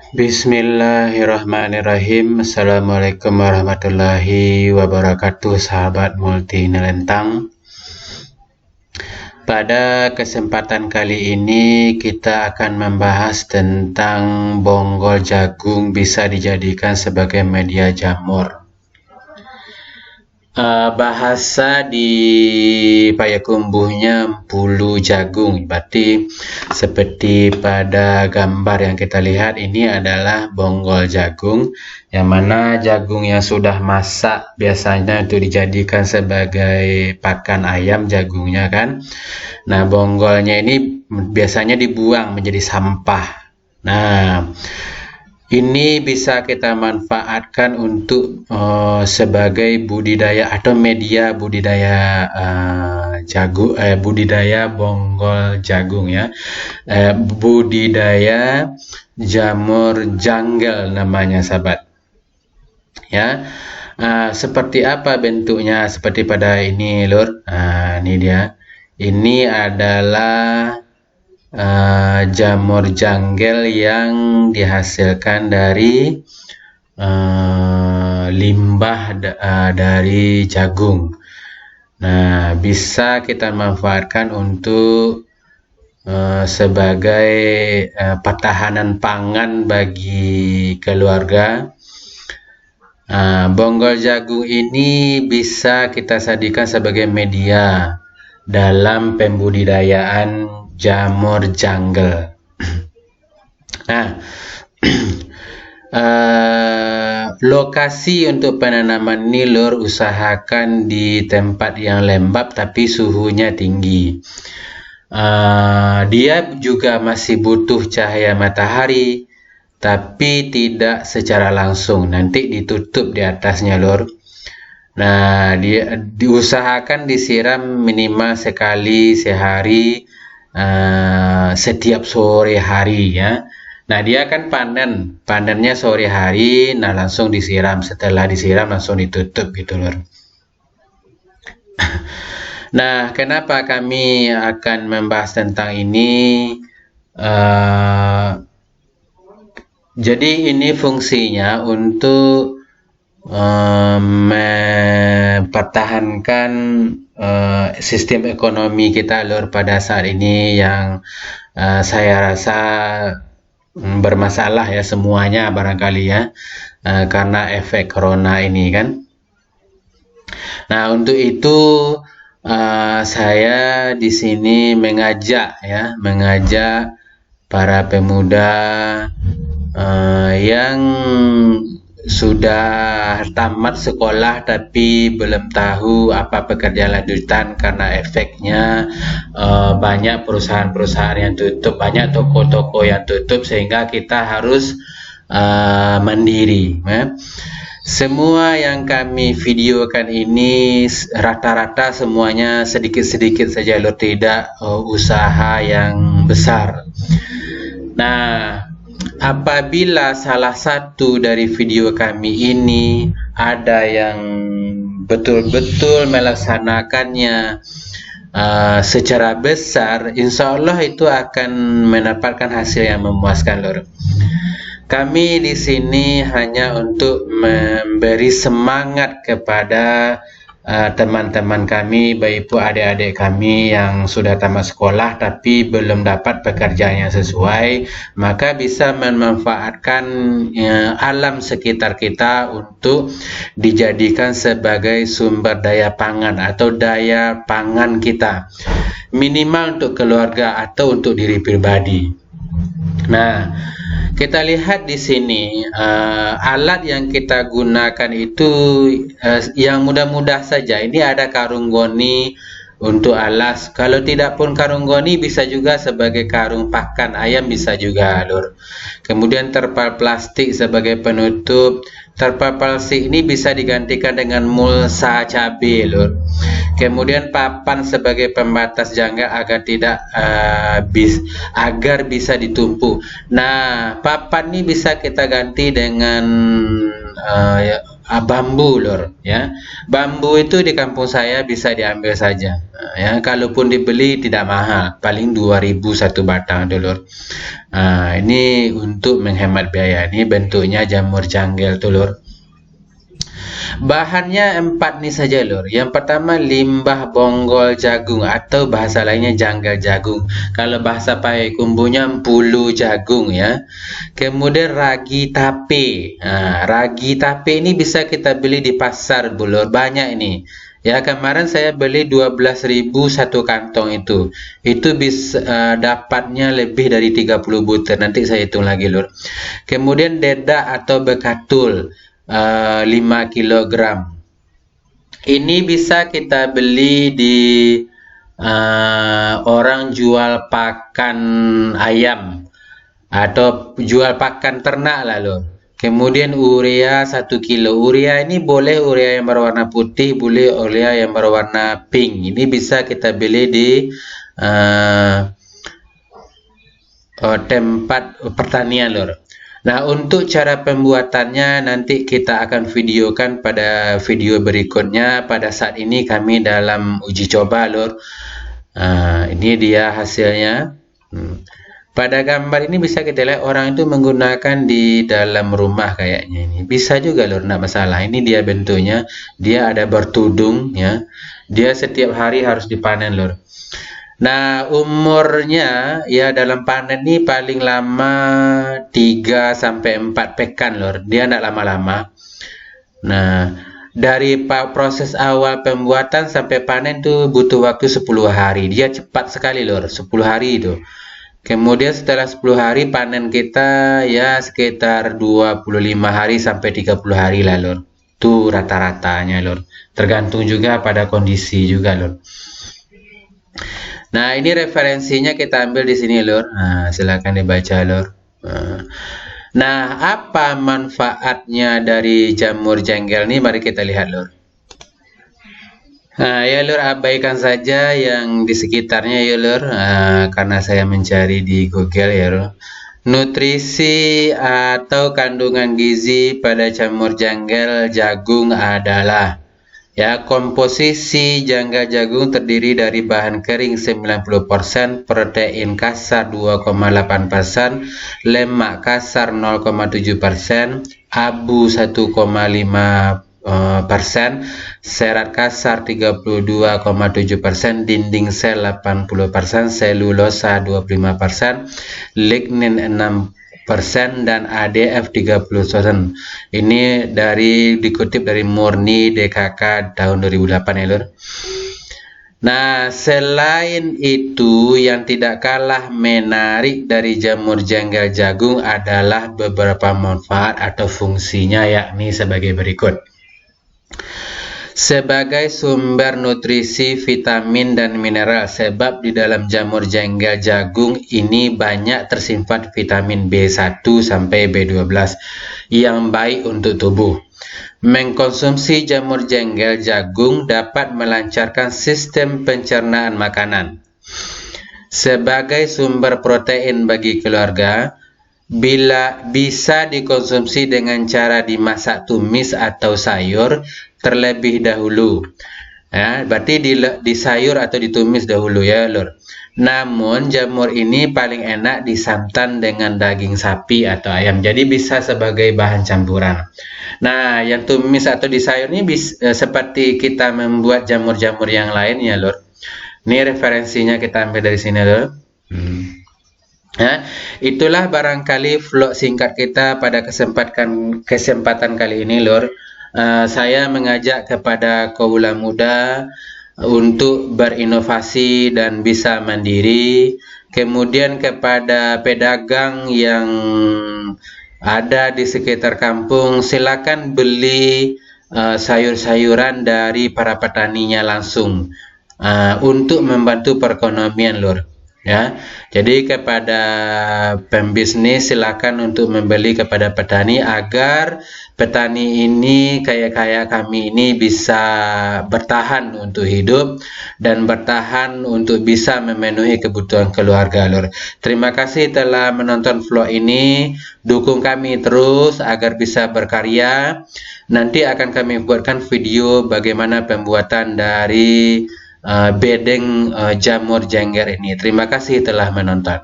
Bismillahirrahmanirrahim. Assalamualaikum warahmatullahi wabarakatuh, sahabat multi Nelentang. Pada kesempatan kali ini kita akan membahas tentang bonggol jagung bisa dijadikan sebagai media jamur. Bahasa di Payakumbuhnya bulu jagung, berarti seperti pada gambar yang kita lihat ini adalah bonggol jagung, yang mana jagung yang sudah masak biasanya untuk dijadikan sebagai pakan ayam jagungnya kan. Nah, bonggolnya ini biasanya dibuang menjadi sampah. Nah, ini bisa kita manfaatkan untuk sebagai budidaya atau media budidaya budidaya bonggol jagung ya, budidaya jamur jungle namanya, sahabat. Ya, seperti apa bentuknya? Seperti pada ini, lur. Ini dia. Ini adalah jamur jungle yang dihasilkan dari limbah dari jagung. Nah, bisa kita manfaatkan untuk sebagai pertahanan pangan bagi keluarga. Bonggol jagung ini bisa kita sajikan sebagai media dalam pembudidayaan jamur jungle. Nah, lokasi untuk penanaman ini, lur, usahakan di tempat yang lembab tapi suhunya tinggi. Dia juga masih butuh cahaya matahari, tapi tidak secara langsung. Nanti ditutup di atasnya, lur. Nah, diusahakan disiram minimal sekali sehari, setiap sore hari ya. Nah, dia kan panennya sore hari, nah langsung disiram, setelah disiram langsung ditutup gitu, lur. Nah, kenapa kami akan membahas tentang ini? Jadi ini fungsinya untuk mempertahankan sistem ekonomi kita, lur, pada saat ini yang saya rasa bermasalah ya semuanya barangkali ya, karena efek corona ini kan. Nah, untuk itu saya di sini mengajak para pemuda yang sudah tamat sekolah tapi belum tahu apa pekerjaan lanjutan karena efeknya banyak perusahaan-perusahaan yang tutup, banyak toko-toko yang tutup, sehingga kita harus mandiri ya. Semua yang kami videokan ini rata-rata semuanya sedikit-sedikit saja, lur, tidak usaha yang besar. Nah, apabila salah satu dari video kami ini ada yang betul-betul melaksanakannya secara besar, insya Allah itu akan mendapatkan hasil yang memuaskan, lur. Kami di sini hanya untuk memberi semangat kepada teman-teman kami, baik adik-adik kami yang sudah tamat sekolah tapi belum dapat pekerjaan yang sesuai, maka bisa memanfaatkan alam sekitar kita untuk dijadikan sebagai sumber daya pangan atau daya pangan kita, minimal untuk keluarga atau untuk diri pribadi. Nah, kita lihat di sini alat yang kita gunakan itu yang mudah-mudah saja. Ini ada karung goni untuk alas. Kalau tidak pun karung goni, bisa juga sebagai karung pakan ayam, bisa juga, lur. Kemudian terpal plastik sebagai penutup. Terpal plastik ini bisa digantikan dengan mulsa cabai, lur. Kemudian papan sebagai pembatas jangka agar tidak agar bisa ditumpuk. Nah, papan ini bisa kita ganti dengan bambu, lur, ya. Bambu itu di kampung saya bisa diambil saja. Ya, kalaupun dibeli tidak mahal, paling 2.000 satu batang, lur. Ini untuk untuk menghemat biaya. Ini bentuknya jamur janggel tuh lur. Bahannya 4 nih saja lur. Yang pertama limbah bonggol jagung atau bahasa lainnya janggal jagung. Kalau bahasa Payakumbuhnya pulu jagung ya. Kemudian ragi tape. Nah, ragi tape ini bisa kita beli di pasar Bu lur. Banyak ini. Ya, kemarin saya beli 12.000 satu kantong itu. Itu bisa dapatnya lebih dari 30 butir. Nanti saya hitung lagi lur. Kemudian dedak atau bekatul 5 kg. Ini bisa kita beli di orang jual pakan ayam atau jual pakan ternak lah lur. Kemudian urea 1 kilo. Urea ini boleh urea yang berwarna putih, boleh urea yang berwarna pink. Ini bisa kita beli di tempat pertanian lur. Nah, untuk cara pembuatannya nanti kita akan videokan pada video berikutnya. Pada saat ini kami dalam uji coba lur. Ini dia hasilnya. Pada gambar ini bisa kita lihat orang itu menggunakan di dalam rumah kayaknya ini. Bisa juga lur, enggak masalah. Ini dia bentuknya. Dia ada bertudung ya. Dia setiap hari harus dipanen lur. Nah, umurnya ya dalam panen ini paling lama 3 sampai 4 pekan lur. Dia enggak lama-lama. Nah, dari proses awal pembuatan sampai panen tuh butuh waktu 10 hari. Dia cepat sekali lur, 10 hari itu. Kemudian setelah 10 hari panen kita ya sekitar 25 hari sampai 30 hari lah lur. Itu rata-ratanya lur. Tergantung juga pada kondisi juga lur. Nah, ini referensinya kita ambil di sini lur. Nah, silakan dibaca lur. Nah, apa manfaatnya dari jamur janggel ini? Mari kita lihat lur. Nah, ya lur, abaikan saja yang di sekitarnya ya lur, karena saya mencari di Google ya lur. Nutrisi atau kandungan gizi pada jamur janggel jagung adalah ya, komposisi janggal jagung terdiri dari bahan kering 90%, protein kasar 2,8%, lemak kasar 0,7%, abu 1,5%, serat kasar 32,7%, dinding sel 80%, selulosa 25%, lignin 6%, dan ADF 30%. Ini dikutip dari Murni DKK tahun 2008 ya lur. Nah, selain itu yang tidak kalah menarik dari jamur janggel jagung adalah beberapa manfaat atau fungsinya, yakni sebagai berikut. Sebagai sumber nutrisi, vitamin dan mineral, sebab di dalam jamur janggel jagung ini banyak tersimpan vitamin B1 sampai B12 yang baik untuk tubuh. Mengkonsumsi jamur janggel jagung dapat melancarkan sistem pencernaan makanan. Sebagai sumber protein bagi keluarga, bila bisa dikonsumsi dengan cara dimasak tumis atau sayur terlebih dahulu. Ya, berarti di sayur atau ditumis dahulu ya lur. Namun jamur ini paling enak disantan dengan daging sapi atau ayam. Jadi bisa sebagai bahan campuran. Nah, yang tumis atau di sayur ini seperti kita membuat jamur-jamur yang lain ya lur. Ini referensinya kita ambil dari sini lur. Nah, itulah barangkali vlog singkat kita pada kesempatan kali ini lur. Saya mengajak kepada kaula muda untuk berinovasi dan bisa mandiri. Kemudian kepada pedagang yang ada di sekitar kampung, silakan beli sayur-sayuran dari para petaninya langsung untuk membantu perekonomian lur. Ya, jadi kepada pembisnis silakan untuk membeli kepada petani agar petani ini kayak kami ini bisa bertahan untuk hidup dan bertahan untuk bisa memenuhi kebutuhan keluarga lur. Terima kasih telah menonton vlog ini. Dukung kami terus agar bisa berkarya. Nanti akan kami buatkan video bagaimana pembuatan dari bedeng jamur janggel ini. Terima kasih telah menonton.